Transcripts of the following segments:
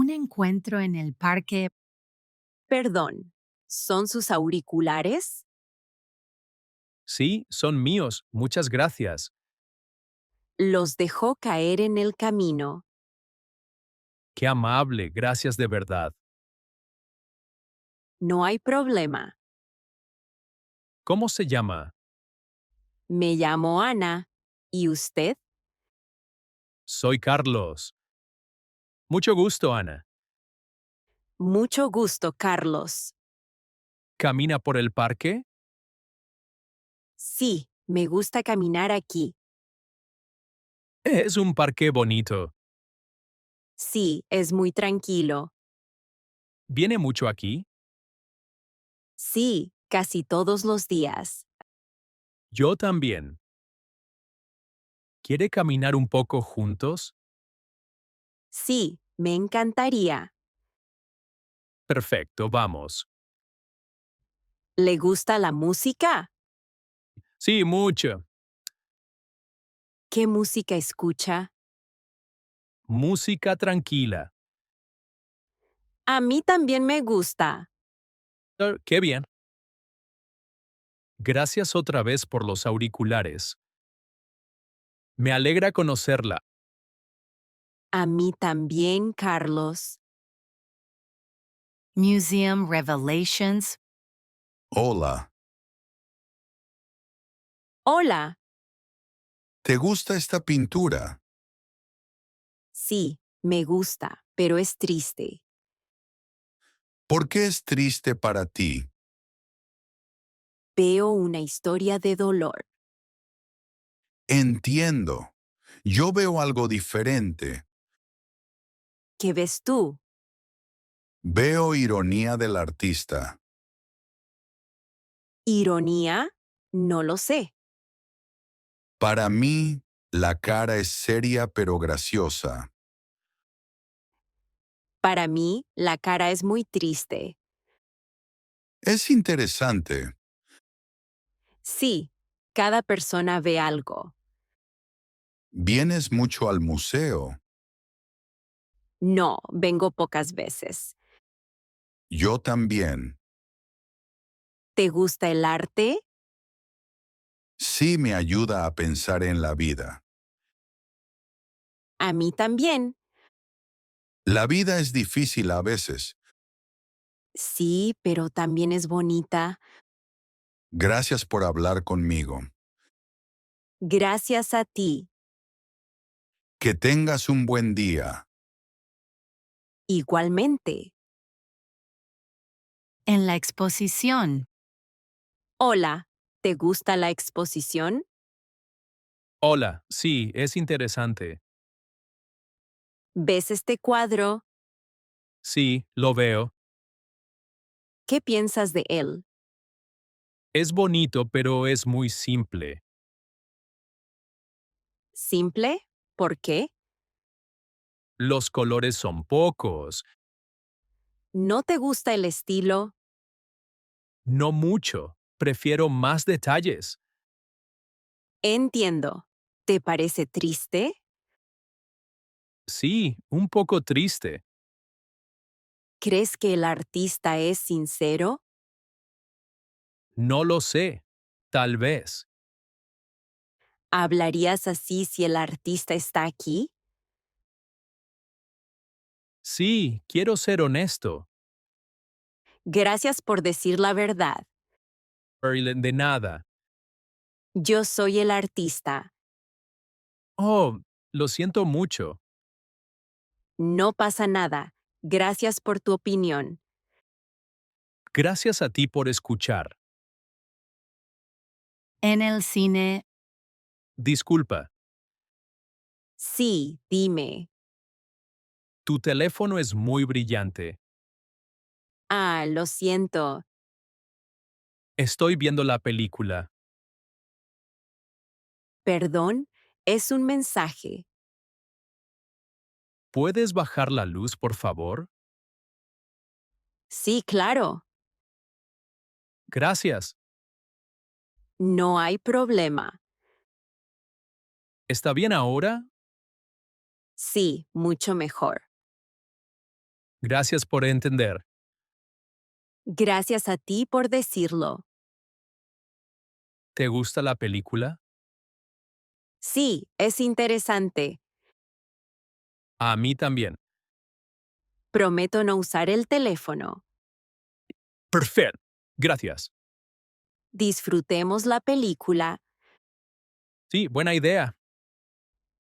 un encuentro en el parque. Perdón, ¿son sus auriculares? Sí, son míos. Muchas gracias. Los dejó caer en el camino. Qué amable. Gracias de verdad. No hay problema. ¿Cómo se llama? Me llamo Ana. ¿Y usted? Soy Carlos. Mucho gusto, Ana. Mucho gusto, Carlos. ¿Camina por el parque? Sí, me gusta caminar aquí. Es un parque bonito. Sí, es muy tranquilo. ¿Viene mucho aquí? Sí, casi todos los días. Yo también. ¿Quiere caminar un poco juntos? Sí, me encantaría. Perfecto, vamos. ¿Le gusta la música? Sí, mucho. ¿Qué música escucha? Música tranquila. A mí también me gusta. Qué bien. Gracias otra vez por los auriculares. Me alegra conocerla. A mí también, Carlos. Museum Revelations. Hola, Hola. ¿te gusta esta pintura? Sí, me gusta, pero es triste. ¿Por qué es triste para ti? Veo una historia de dolor. Entiendo. Yo veo algo diferente. ¿Qué ves tú? Veo ironía del artista. ¿Ironía? No lo sé. Para mí, la cara es seria pero graciosa. Para mí, la cara es muy triste. Es interesante. Sí, cada persona ve algo. Vienes mucho al museo. No, vengo pocas veces. Yo también. ¿Te gusta el arte? Sí me ayuda a pensar en la vida. A mí también. La vida es difícil a veces. Sí, pero también es bonita. Gracias por hablar conmigo. Gracias a ti. Que tengas un buen día. Igualmente. En la exposición. Hola, ¿te gusta la exposición? Hola, sí, es interesante. ¿Ves este cuadro? Sí, lo veo. ¿Qué piensas de él? Es bonito, pero es muy simple. ¿Simple? ¿Por qué? Los colores son pocos. ¿No te gusta el estilo? No mucho. Prefiero más detalles. Entiendo. ¿Te parece triste? Sí, un poco triste. ¿Crees que el artista es sincero? No lo sé. Tal vez. ¿Hablarías así si el artista está aquí? Sí, quiero ser honesto. Gracias por decir la verdad. De nada. Yo soy el artista. Oh, lo siento mucho. No pasa nada. Gracias por tu opinión. Gracias a ti por escuchar. En el cine. Disculpa, Sí, dime. tu teléfono es muy brillante. Ah, lo siento. Estoy viendo la película. Perdón, es un mensaje. ¿Puedes bajar la luz, por favor? Sí, claro. Gracias. No hay problema. ¿Está bien ahora? Sí, mucho mejor. Gracias por entender. Gracias a ti por decirlo. ¿Te gusta la película? Sí, es interesante. A mí también. Prometo no usar el teléfono. Perfecto. Gracias. Disfrutemos la película. Sí, buena idea.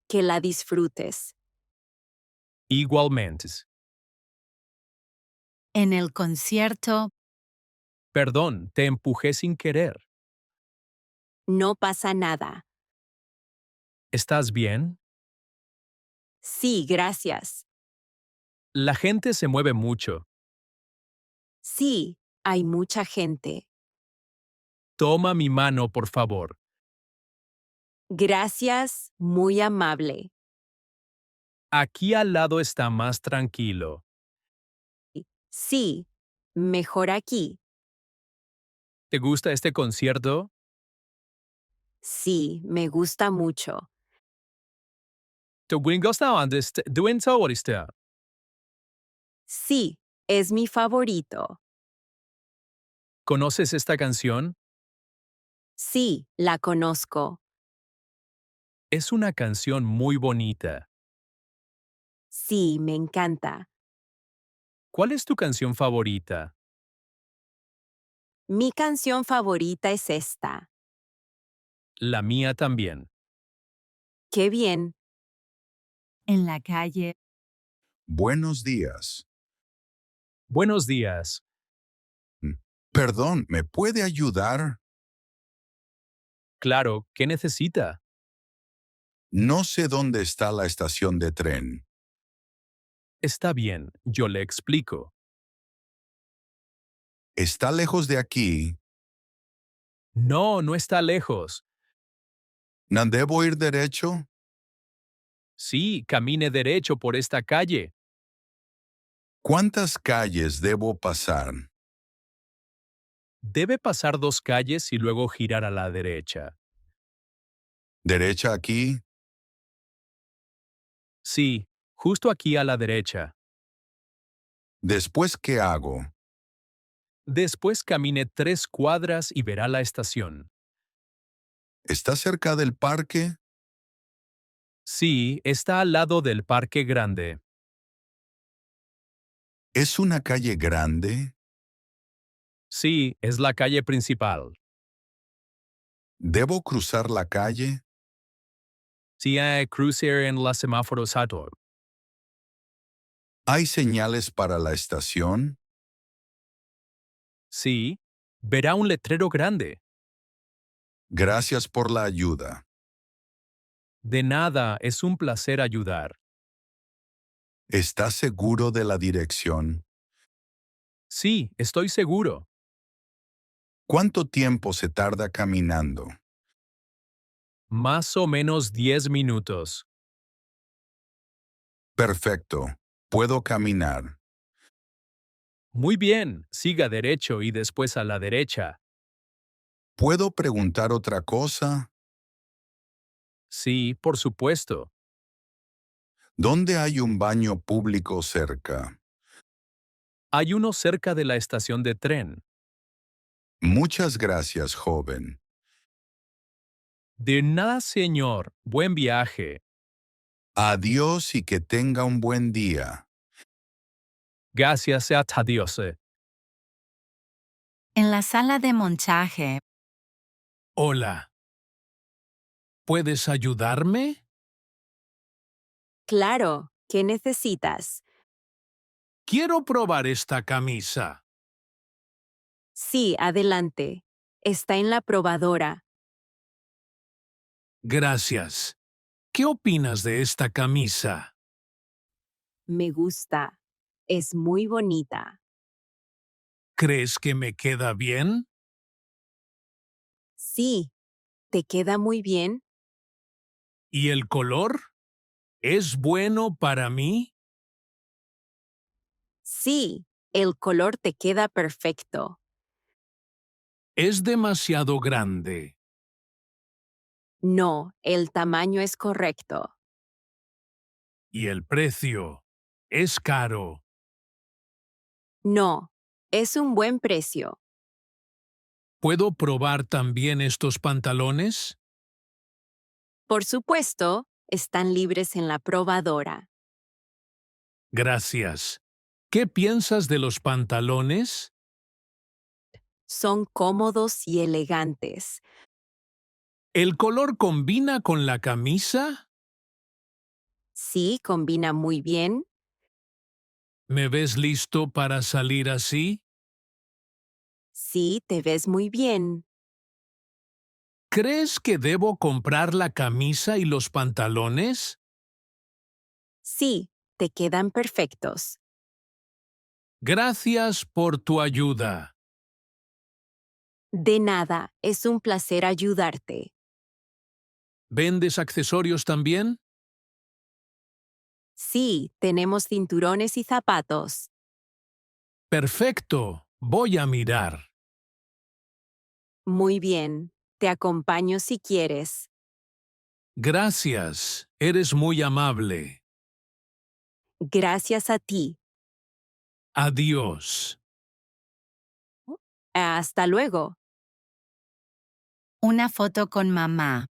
Que la disfrutes. Igualmente. En el concierto, Perdón, te empujé sin querer. No pasa nada. ¿Estás bien? Sí, gracias. La gente se mueve mucho. Sí, hay mucha gente. Toma mi mano, por favor. Gracias, muy amable. Aquí al lado está más tranquilo. Sí, mejor aquí. ¿Te gusta este concierto? Sí, me gusta mucho. ¿Te gusta ahorita? Sí, es mi favorito. ¿Conoces esta canción? Sí, la conozco. Es una canción muy bonita. Sí, me encanta. ¿Cuál es tu canción favorita? Mi canción favorita es esta. La mía también. Qué bien. en la calle, Buenos días. Buenos días. Mm, Perdón, ¿me puede ayudar? Claro, ¿qué necesita? No sé dónde está la estación de tren. Está bien, yo le explico. ¿Está lejos de aquí? No, no está lejos. ¿No debo ir derecho? Sí, camine derecho por esta calle. ¿Cuántas calles debo pasar? Debe pasar 2 calles y luego girar a la derecha. ¿Derecha aquí? Sí, justo aquí a la derecha. ¿Después qué hago? Después camine 3 cuadras y verá la estación. ¿Está cerca del parque? Sí, está al lado del Parque Grande. ¿Es una calle grande? Sí, es la calle principal. ¿Debo cruzar la calle? Sí, hay cruce en los semáforos altos. ¿Hay señales para la estación? Sí, verá un letrero grande. Gracias por la ayuda. De nada, es un placer ayudar. ¿Está seguro de la dirección? Sí, estoy seguro. ¿Cuánto tiempo se tarda caminando? Más o menos 10 minutos. Perfecto. Puedo caminar. Muy bien, siga derecho y después a la derecha. ¿Puedo preguntar otra cosa? Sí, por supuesto. ¿Dónde hay un baño público cerca? Hay uno cerca de la estación de tren. Muchas gracias, joven. De nada, señor. Buen viaje. Adiós y que tenga un buen día. Gracias a Dios. en la sala de montaje, Hola. ¿Puedes ayudarme? Claro, ¿qué necesitas? Quiero probar esta camisa. Sí, adelante. Está en la probadora. Gracias. ¿Qué opinas de esta camisa? Me gusta. Es muy bonita. ¿Crees que me queda bien? Sí, ¿te queda muy bien? ¿Y el color? ¿Es bueno para mí? Sí, el color te queda perfecto. Es demasiado grande. No, el tamaño es correcto. ¿Y el precio? Es caro. No, es un buen precio. ¿Puedo probar también estos pantalones? Por supuesto, están libres en la probadora. Gracias. ¿Qué piensas de los pantalones? Son cómodos y elegantes. ¿El color combina con la camisa? Sí, combina muy bien. ¿Me ves listo para salir así? Sí, te ves muy bien. ¿Crees que debo comprar la camisa y los pantalones? Sí, te quedan perfectos. Gracias por tu ayuda. De nada, es un placer ayudarte. ¿Vendes accesorios también? Sí, tenemos cinturones y zapatos. Perfecto. Voy a mirar. Muy bien, te acompaño si quieres. Gracias. Eres muy amable. Gracias a ti. Adiós. Hasta luego. Una foto con mamá.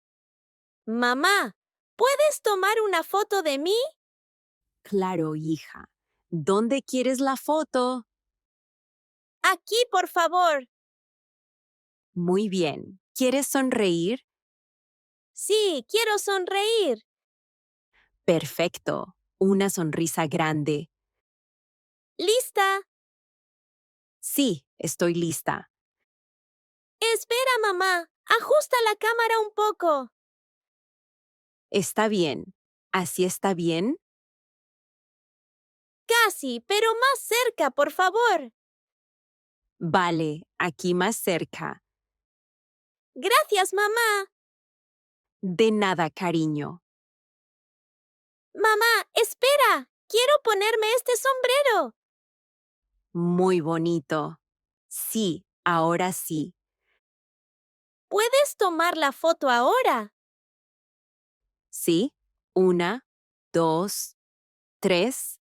Mamá, ¿puedes tomar una foto de mí? Claro, hija. ¿Dónde quieres la foto? Aquí, por favor. Muy bien. ¿Quieres sonreír? Sí, quiero sonreír. Perfecto. Una sonrisa grande. ¿Lista? Sí, estoy lista. Espera, mamá. Ajusta la cámara un poco. Está bien. ¿Así está bien? Casi, pero más cerca, por favor. Vale, aquí más cerca. Gracias, mamá. De nada, cariño. Mamá, espera. Quiero ponerme este sombrero. Muy bonito. Sí, ahora sí. ¿Puedes tomar la foto ahora? ¿Sí? Una, dos, tres.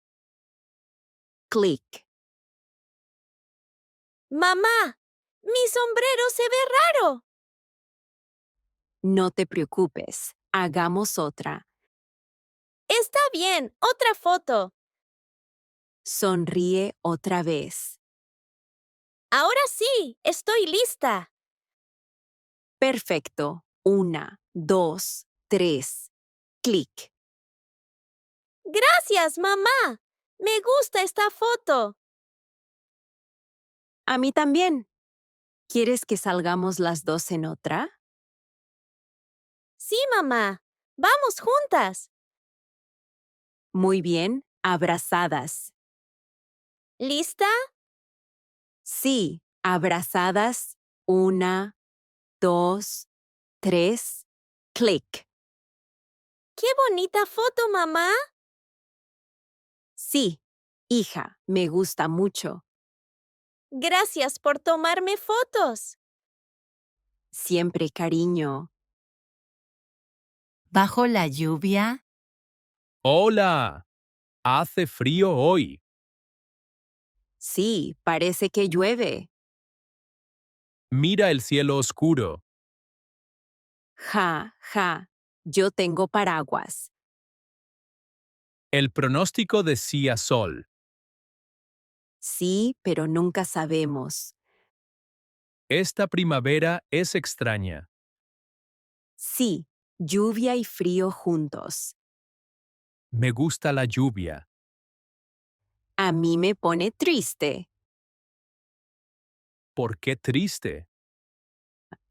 Clic. Mamá, mi sombrero se ve raro. No te preocupes. Hagamos otra. Está bien, otra foto. Sonríe otra vez. Ahora sí, estoy lista. Perfecto. Una, dos, tres. Clic. Gracias, mamá. Me gusta esta foto. A mí también. ¿Quieres que salgamos las dos en otra? Sí, mamá. Vamos juntas. Muy bien. Abrazadas. ¿Lista? Sí, abrazadas. Una, dos, tres. Clic. ¡Qué bonita foto, mamá! Sí, hija, me gusta mucho. Gracias por tomarme fotos. Siempre cariño. Bajo la lluvia. Hola. Hace frío hoy. Sí, parece que llueve. Mira el cielo oscuro. Ja, ja. Yo tengo paraguas. El pronóstico decía sol. Sí, pero nunca sabemos. Esta primavera es extraña. Sí, lluvia y frío juntos. Me gusta la lluvia. A mí me pone triste. ¿Por qué triste?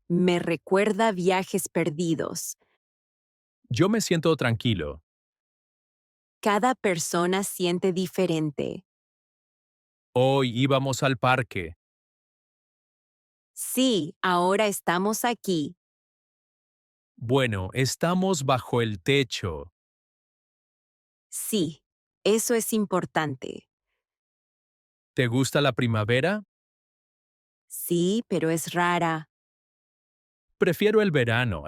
Me recuerda viajes perdidos. Yo me siento tranquilo. Cada persona siente diferente. Hoy íbamos al parque. Sí, ahora estamos aquí. Bueno, estamos bajo el techo. Sí, eso es importante. ¿Te gusta la primavera? Sí, pero es rara. Prefiero el verano.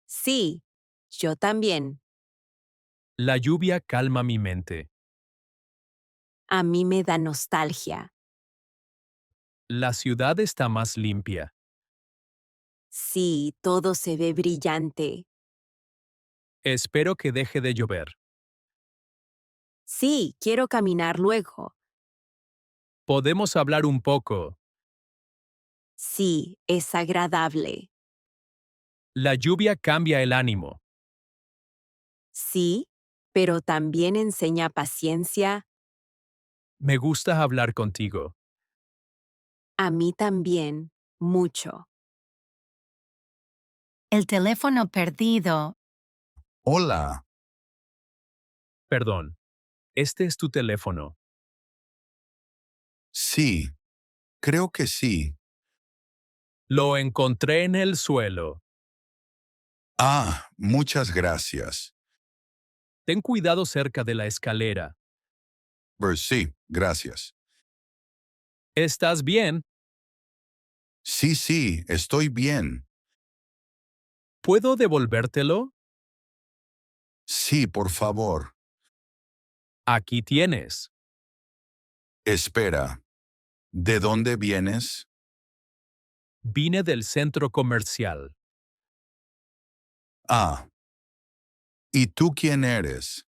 Sí, yo también. La lluvia calma mi mente. A mí me da nostalgia. La ciudad está más limpia. Sí, todo se ve brillante. Espero que deje de llover. Sí, quiero caminar luego. Podemos hablar un poco. Sí, es agradable. La lluvia cambia el ánimo. Sí, pero también enseña paciencia. Me gusta hablar contigo. A mí también, mucho. El teléfono perdido. Hola. Perdón. Este es tu teléfono. Sí, creo que sí. Lo encontré en el suelo. Ah, muchas gracias. Ten cuidado cerca de la escalera. Pues sí, gracias. ¿Estás bien? Sí, sí, estoy bien. ¿Puedo devolvértelo? Sí, por favor. Aquí tienes. Espera. ¿De dónde vienes? Vine del centro comercial. Ah. ¿Y tú quién eres?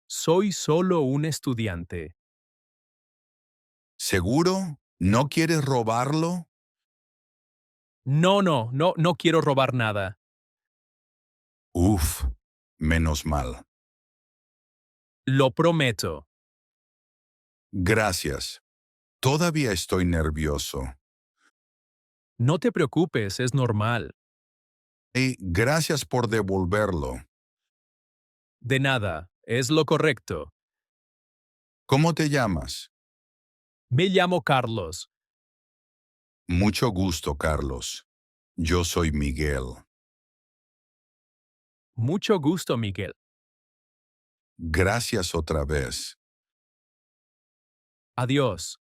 Soy solo un estudiante. ¿Seguro? ¿No quieres robarlo? No quiero robar nada. Uf, menos mal. Lo prometo. Gracias. Todavía estoy nervioso. No te preocupes, es normal. Y gracias por devolverlo. De nada, es lo correcto. ¿Cómo te llamas? Me llamo Carlos. Mucho gusto, Carlos. Yo soy Miguel. Mucho gusto, Miguel. Gracias otra vez. Adiós.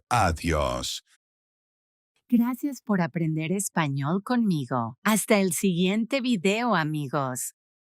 Adiós. Gracias por aprender español conmigo. Hasta el siguiente video, amigos.